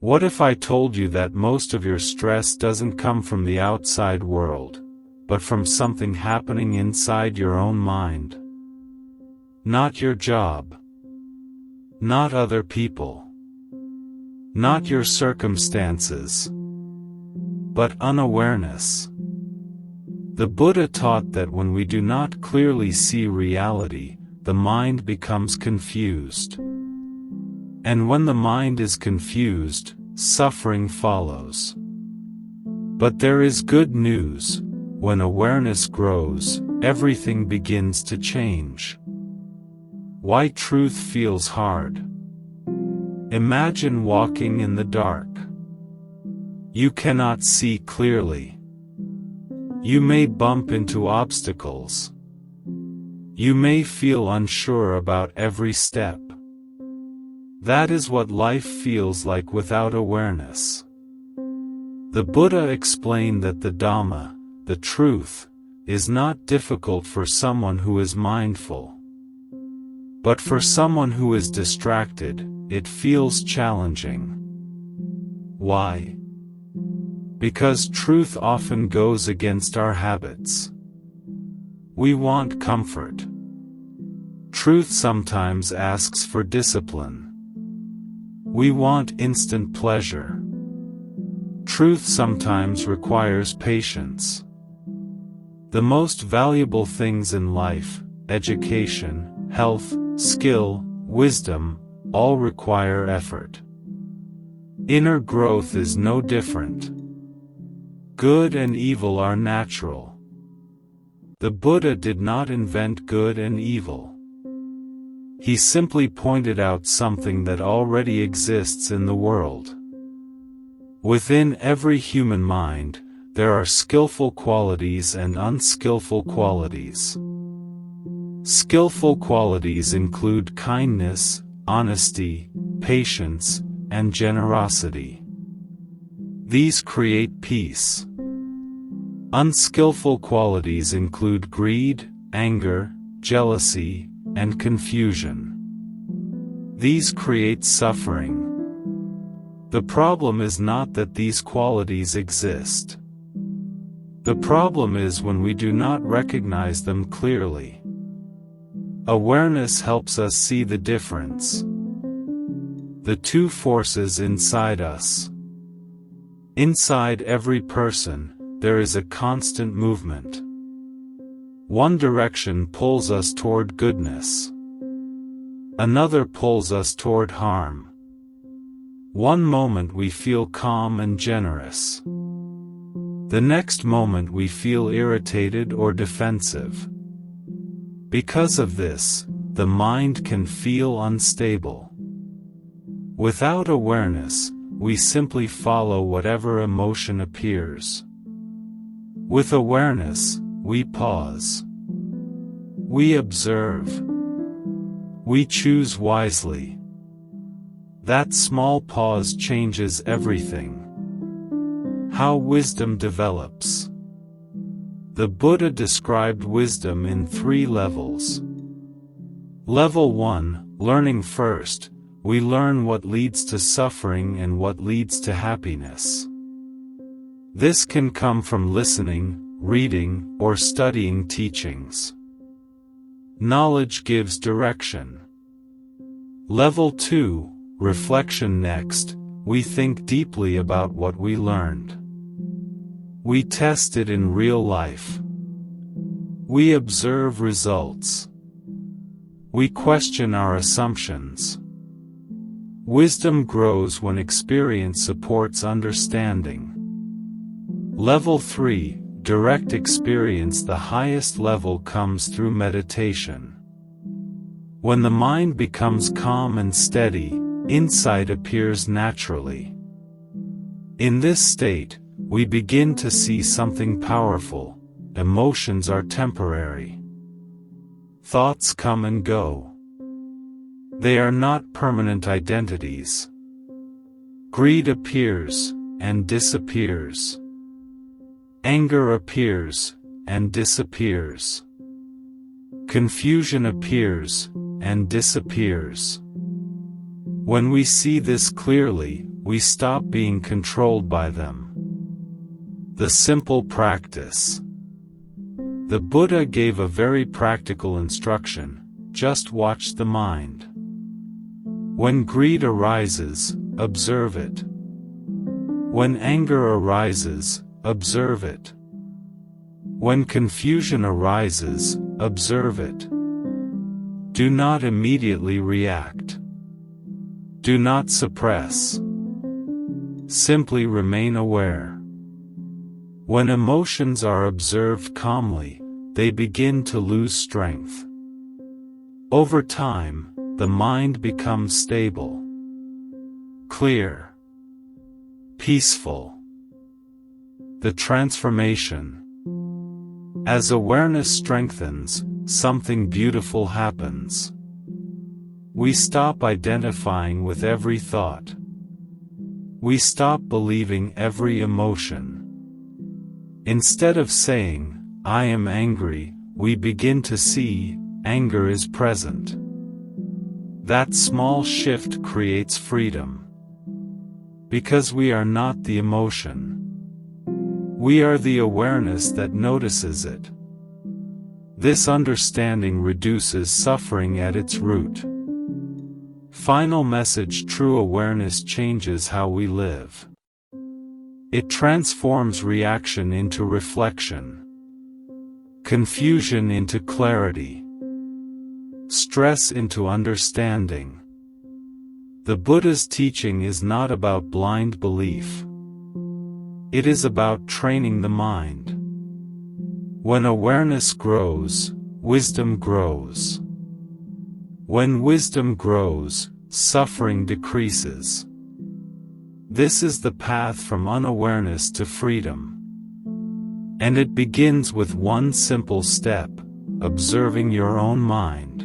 What if I told you that most of your stress doesn't come from the outside world, but from something happening inside your own mind? Not your job. Not other people. Not your circumstances. But unawareness. The Buddha taught that when we do not clearly see reality, the mind becomes confused. And when the mind is confused, suffering follows. But there is good news. When awareness grows, everything begins to change. Why truth feels hard. Imagine walking in the dark. You cannot see clearly. You may bump into obstacles. You may feel unsure about every step. That is what life feels like without awareness. The Buddha explained that the Dhamma, the truth, is not difficult for someone who is mindful. But for someone who is distracted, it feels challenging. Why? Because truth often goes against our habits. We want comfort. Truth sometimes asks for discipline. We want instant pleasure. Truth sometimes requires patience. The most valuable things in life, education, health, skill, wisdom, all require effort. Inner growth is no different. Good and evil are natural. The Buddha did not invent good and evil. He simply pointed out something that already exists in the world. Within every human mind, there are skillful qualities and unskillful qualities. Skillful qualities include kindness, honesty, patience, and generosity. These create peace. Unskillful qualities include greed, anger, jealousy, and confusion. These create suffering. The problem is not that these qualities exist. The problem is when we do not recognize them clearly. Awareness helps us see the difference. The two forces inside us. Inside every person, there is a constant movement. One direction pulls us toward goodness. Another pulls us toward harm. One moment we feel calm and generous. The next moment we feel irritated or defensive. Because of this, the mind can feel unstable. Without awareness, we simply follow whatever emotion appears. With awareness, we pause. We observe. We choose wisely. That small pause changes everything. How wisdom develops. The Buddha described wisdom in 3 levels. Level 1, learning first, we learn what leads to suffering and what leads to happiness. This can come from listening, reading, or studying teachings. Knowledge gives direction. Level 2, reflection next, we think deeply about what we learned. We test it in real life. We observe results. We question our assumptions. Wisdom grows when experience supports understanding. Level 3, direct experience. The highest level comes through meditation. When the mind becomes calm and steady, insight appears naturally. In this state, we begin to see something powerful. Emotions are temporary. Thoughts come and go. They are not permanent identities. Greed appears and disappears. Anger appears and disappears. Confusion appears and disappears. When we see this clearly, we stop being controlled by them. The simple practice. The Buddha gave a very practical instruction: just watch the mind. When greed arises, observe it. When anger arises, observe it. When confusion arises, observe it. Do not immediately react. Do not suppress. Simply remain aware. When emotions are observed calmly, they begin to lose strength. Over time, the mind becomes stable, clear, peaceful. The transformation. As awareness strengthens, something beautiful happens. We stop identifying with every thought. We stop believing every emotion. Instead of saying, "I am angry," we begin to see, anger is present. That small shift creates freedom. Because we are not the emotion. We are the awareness that notices it. This understanding reduces suffering at its root. Final message: true awareness changes how we live. It transforms reaction into reflection, confusion into clarity, stress into understanding. The Buddha's teaching is not about blind belief. It is about training the mind. When awareness grows, wisdom grows. When wisdom grows, suffering decreases. This is the path from unawareness to freedom. And it begins with one simple step: observing your own mind.